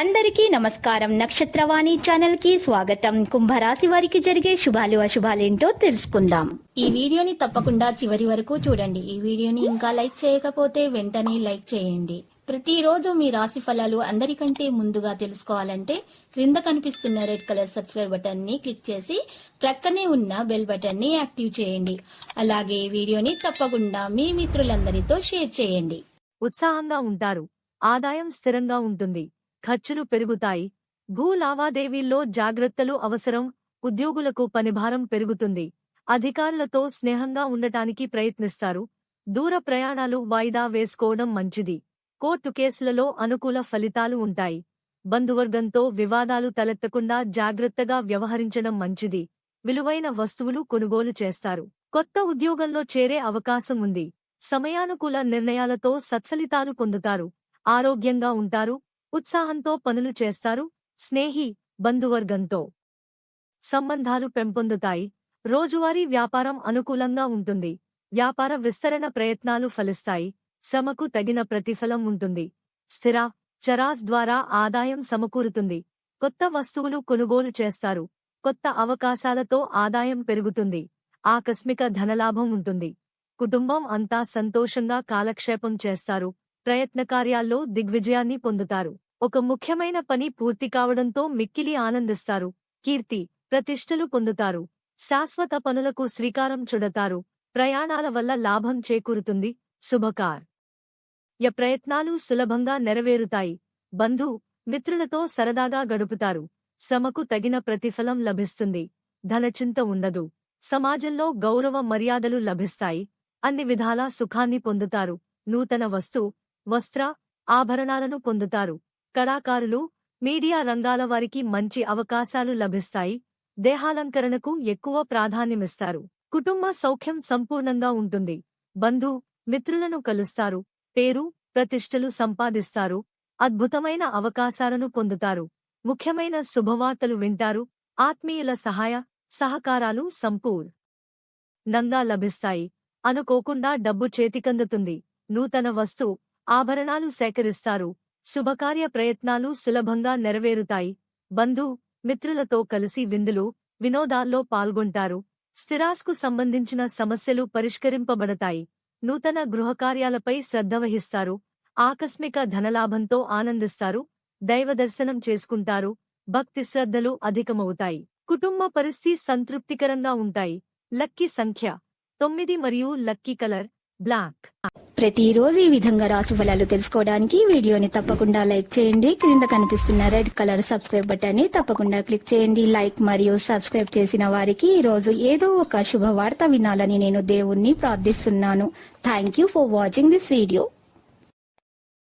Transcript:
అందరికీ నమస్కారం. నక్షత్రవాణి ఛానల్ కి స్వాగతం. కుంభరాశి వారికి జరిగే శుభాలు అశుభాలేంటో తెలుసుకుందాం. ఈ వీడియోని తప్పకుండా చివరి వరకు చూడండి. ఈ వీడియోని ఇంకా లైక్ చేయకపోతే వెంటనే లైక్ చేయండి. ప్రతిరోజు మీ రాశి ఫలాలు అందరికంటే ముందుగా తెలుసుకోవాలంటే క్రింద కనిపిస్తున్న రెడ్ కలర్ సబ్స్క్రైబ్ బటన్ ని క్లిక్ చేసి ప్రక్కనే ఉన్న బెల్ బటన్ ని యాక్టివ్ చేయండి. అలాగే వీడియోని తప్పకుండా మీ మిత్రులందరితో షేర్ చేయండి. ఉత్సాహంగా ఉంటారు. ఆదాయం స్థిరంగా ఉంటుంది. ఖర్చులు పెరుగుతాయి. భూ లావాదేవీల్లో జాగ్రత్తలు అవసరం. ఉద్యోగులకు పనిభారం పెరుగుతుంది. అధికారులతో స్నేహంగా ఉండటానికి ప్రయత్నిస్తారు. దూర ప్రయాణాలు వాయిదా వేసుకోవడం మంచిది. కోర్టు కేసులలో అనుకూల ఫలితాలు ఉంటాయి. బంధువర్గంతో వివాదాలు తలెత్తకుండా జాగ్రత్తగా వ్యవహరించడం మంచిది. విలువైన వస్తువులు కొనుగోలు చేస్తారు. కొత్త ఉద్యోగంలో చేరే అవకాశం ఉంది. సమయానుకూల నిర్ణయాలతో సత్ఫలితాలు పొందుతారు. ఆరోగ్యంగా ఉంటారు. ఉత్సాహంతో పనులు చేస్తారు. స్నేహి, బంధువర్గంతో సంబంధాలు పెంపొందుతాయి. రోజువారీ వ్యాపారం అనుకూలంగా ఉంటుంది. వ్యాపార విస్తరణ ప్రయత్నాలు ఫలిస్తాయి. శ్రమకు తగిన ప్రతిఫలం ఉంటుంది. స్థిర, చరాస్ ద్వారా ఆదాయం సమకూరుతుంది. కొత్త వస్తువులు కొనుగోలు చేస్తారు. కొత్త అవకాశాలతో ఆదాయం పెరుగుతుంది. ఆకస్మిక ధనలాభం ఉంటుంది. కుటుంబం అంతా సంతోషంగా కాలక్షేపం చేస్తారు. ప్రయత్నకార్యాల్లో దిగ్విజయాన్ని పొందుతారు. ఒక ముఖ్యమైన పని పూర్తి కావడంతో మిక్కిలి ఆనందిస్తారు. కీర్తి, ప్రతిష్టలు పొందుతారు. శాశ్వత పనులకు శ్రీకారం చుడతారు. ప్రయాణాల వల్ల లాభం చేకూరుతుంది. ప్రయత్నాలు సులభంగా నెరవేరుతాయి. బంధు, మిత్రులతో సరదాగా గడుపుతారు. శ్రమకు తగిన ప్రతిఫలం లభిస్తుంది. ధనచింత ఉండదు. సమాజంలో గౌరవ మర్యాదలు లభిస్తాయి. అన్ని విధాలా సుఖాన్ని పొందుతారు. నూతన వస్త్ర, ఆభరణాలను పొందుతారు. కళాకారులు, మీడియా రంగాల వారికి మంచి అవకాశాలు లభిస్తాయి. దేహాలంకరణకు ఎక్కువ ప్రాధాన్యమిస్తారు. కుటుంబ సౌఖ్యం సంపూర్ణంగా ఉంటుంది. బంధు, మిత్రులను కలుస్తారు. పేరు, ప్రతిష్టలు సంపాదిస్తారు. అద్భుతమైన అవకాశాలను పొందుతారు. ముఖ్యమైన శుభవార్తలు వింటారు. ఆత్మీయుల సహకారాలు సంపూర్ణంగా లభిస్తాయి. అనుకోకుండా డబ్బు చేతికందుతుంది. నూతన ఆభరణాలు సేకరిస్తారు. శుభకార్య ప్రయత్నాలు సులభంగా నెరవేరుతాయి. బంధు, మిత్రులతో కలిసి వినోదాల్లో పాల్గొంటారు. స్థిరాస్కు సంబంధించిన సమస్యలు పరిష్కరింపబడతాయి. నూతన గృహకార్యాలపై శ్రద్ధ వహిస్తారు. ఆకస్మిక ధనలాభంతో ఆనందిస్తారు. దైవదర్శనం చేసుకుంటారు. భక్తి శ్రద్ధలు అధికమవుతాయి. కుటుంబ పరిస్థితి సంతృప్తికరంగా ఉంటాయి. లక్కీ సంఖ్య 9 మరియు లక్కీ కలర్ బ్లాక్. ప్రతిరోజు ఈ విధంగా రాశి ఫలాలు తెలుసుకోవడానికి వీడియోని తప్పకుండా లైక్ చేయండి. క్రింద కనిపిస్తున్న రెడ్ కలర్ సబ్స్క్రైబ్ బటన్ ని తప్పకుండా క్లిక్ చేయండి. లైక్ మరియు సబ్స్క్రైబ్ చేసిన వారికి ఈ రోజు ఏదో ఒక శుభవార్త వినాలని నేను దేవుణ్ణి ప్రార్థిస్తున్నాను. Thank you for watching this video.